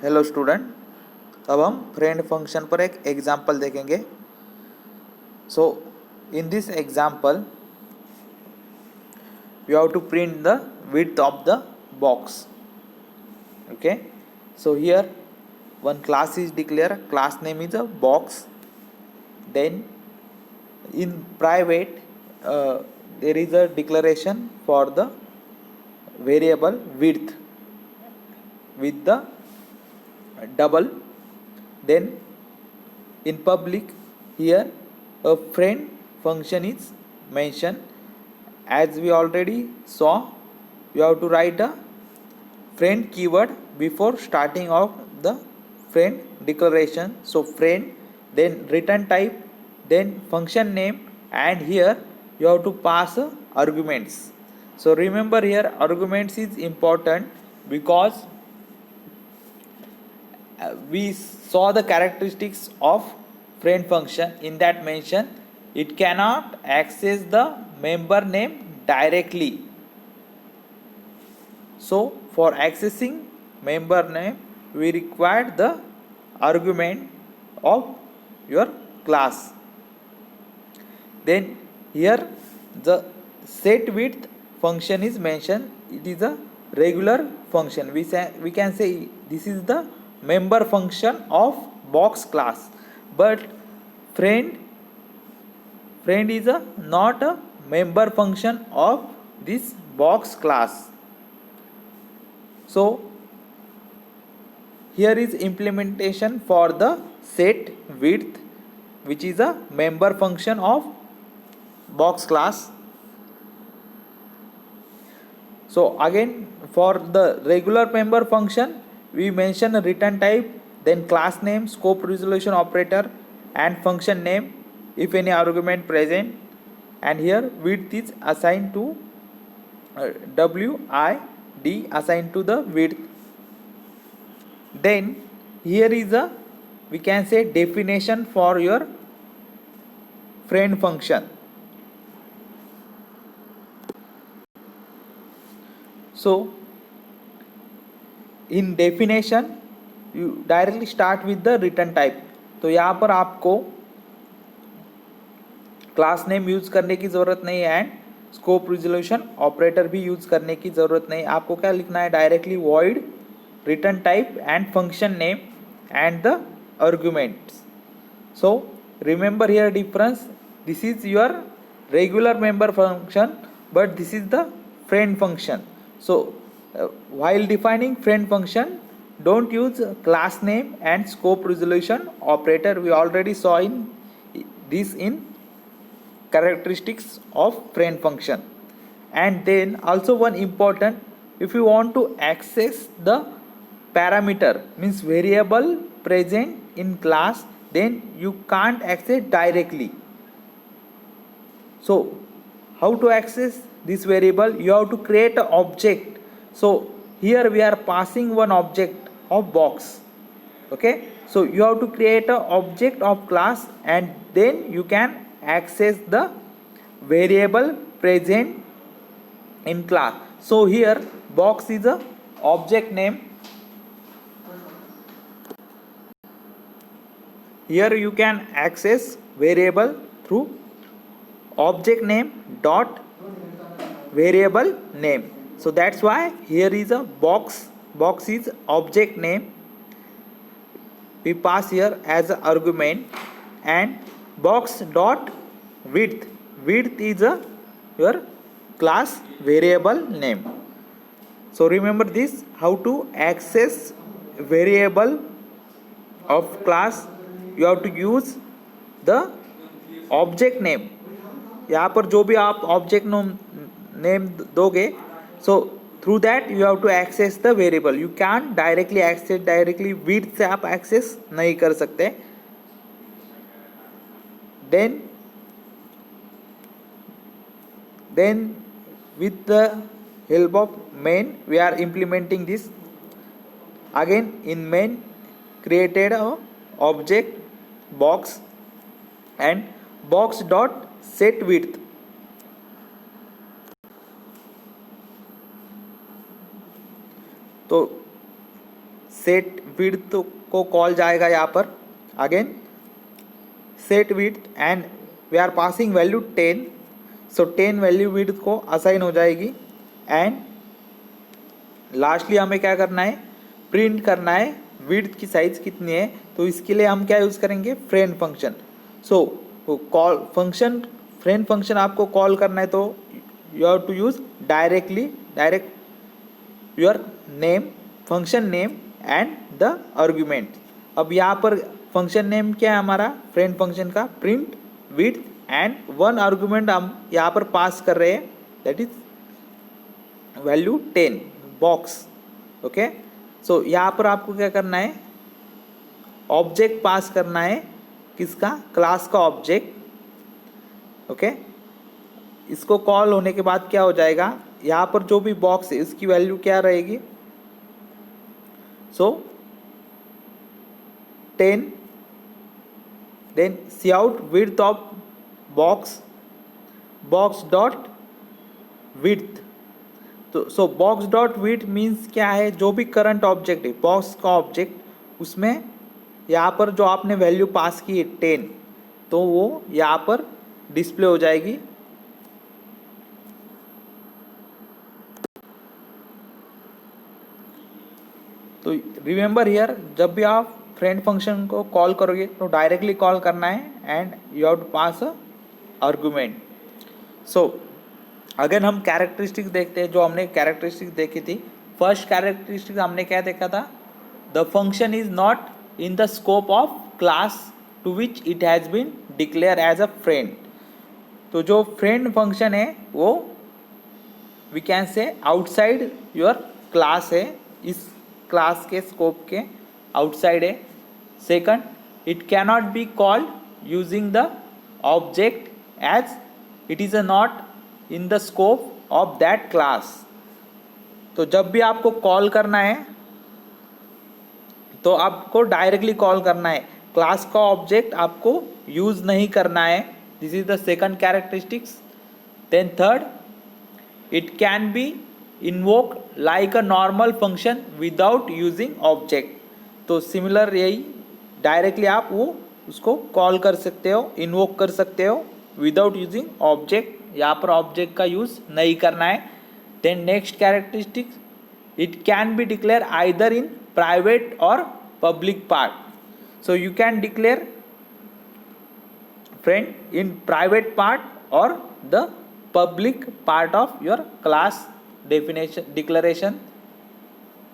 Hello student, अब हम friend function पर एक एग्जाम्पल देखेंगे. So in this example you have to print the width of the box. Okay, so here one class is declared, class name is a box. Then in private there is a declaration for the variable width with the double. Then in public, here a friend function is mentioned. As we already saw, you have to write a friend keyword before starting of the friend declaration. So friend, then return type, then function name, and here you have to pass arguments. So remember, here arguments is important because we saw the characteristics of friend function. In that mention, it cannot access the member name directly. So for accessing member name, we require the argument of your class. Then here the set width function is mentioned. It is a regular function. We can say this is the member function of box class, but friend is a not a member function of this box class. So here is implementation for the set width, which is a member function of box class. So again, for the regular member function, we mention a return type, then class name, scope resolution operator, and function name if any argument present. And here width is assigned to WID assigned to the width. Then here is a, we can say, definition for your friend function. So in definition, you directly start with the return type. तो यहाँ पर आपको class name use करने की ज़रूरत नहीं है and scope resolution operator भी यूज करने की ज़रूरत नहीं. आपको क्या लिखना है? Directly void return type and function name and the arguments. So remember here difference. This is your regular member function, but this is the friend function. So while defining friend function, don't use class name and scope resolution operator. We already saw in this in characteristics of friend function. And then also one important, if you want to access the parameter, means variable present in class, then you can't access directly. So how to access this variable? You have to create an object. So here we are passing one object of box. Okay, so you have to create an object of class and then you can access the variable present in class. So here box is a object name. Here you can access variable through object name dot variable name. So that's why here is a box. Box is object name. We pass here as an argument, and box dot width. Width is a your class variable name. So remember this, how to access variable of class. You have to use the object name. यहाँ पर जो भी आप object name दोगे, so through that you have to access the variable. You can directly access, directly width से आप access नहीं कर सकते. Then with the help of main, we are implementing this. Again in main, created a object box and box dot set width. तो set width को call जाएगा यहाँ पर। Again set width and we are passing value 10, so 10 value width को assign हो जाएगी। And lastly हमें क्या करना है, प्रिंट करना है विड्थ की साइज़ कितनी है। तो इसके लिए हम क्या यूज़ करेंगे, friend function. So call function, friend function आपको कॉल करना है तो you have to use direct your name, function name and the argument. अब यहाँ पर फंक्शन नेम क्या है हमारा, फ्रेंड फंक्शन का print width and one argument हम यहाँ पर पास कर रहे हैं, that is value 10 box. Okay, so यहाँ पर आपको क्या करना है, ऑब्जेक्ट पास करना है, किसका, क्लास का ऑब्जेक्ट। ओके, इसको कॉल होने के बाद क्या हो जाएगा, यहाँ पर जो भी बॉक्स है इसकी वैल्यू क्या रहेगी, so 10 then C out width of box dot width. तो so box dot width means क्या है, जो भी करंट ऑब्जेक्ट है बॉक्स का ऑब्जेक्ट, उसमें यहाँ पर जो आपने वैल्यू पास की है 10, तो वो यहाँ पर डिस्प्ले हो जाएगी। तो रिमेंबर हियर, जब भी आप फ्रेंड फंक्शन को कॉल करोगे तो डायरेक्टली कॉल करना है and you have to pass a argument. So अगर हम कैरेक्टरिस्टिक्स देखते हैं, जो हमने कैरेक्टरिस्टिक्स देखी थी, फर्स्ट कैरेक्टरिस्टिक हमने क्या देखा था, the function is not in the scope of class to which it has been declare as a friend. तो जो फ्रेंड फंक्शन है वो we can say outside your class है, इस क्लास के स्कोप के आउटसाइड है। Second, it cannot be called using the object as it is a not in the scope of that class. तो जब भी आपको कॉल करना है तो आपको डायरेक्टली कॉल करना है, क्लास का ऑब्जेक्ट आपको यूज नहीं करना है। This is the second characteristics. Then third, it can be invoke like a normal function without using object. तो सिमिलर यही, डायरेक्टली आप वो उसको कॉल कर सकते हो, इन्वोक कर सकते हो विदाउट यूजिंग ऑब्जेक्ट। यहाँ पर ऑब्जेक्ट का यूज़ नहीं करना है। Then next characteristics, it can be declare either in private और public part. So you can declare friend in private part और the public part of your class definition declaration.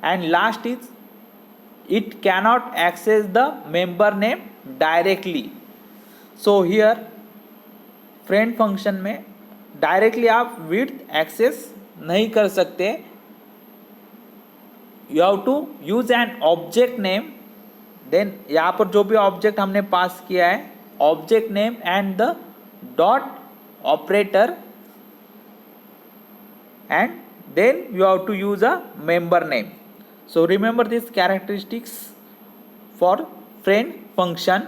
And last is, it cannot access the member name directly. So here friend function में directly आप width access नहीं कर सकते, you have to use an object name. then यहाँ पर जो भी object हमने पास किया है, object name and the dot operator, and then you have to use a member name. So remember these characteristics for friend function.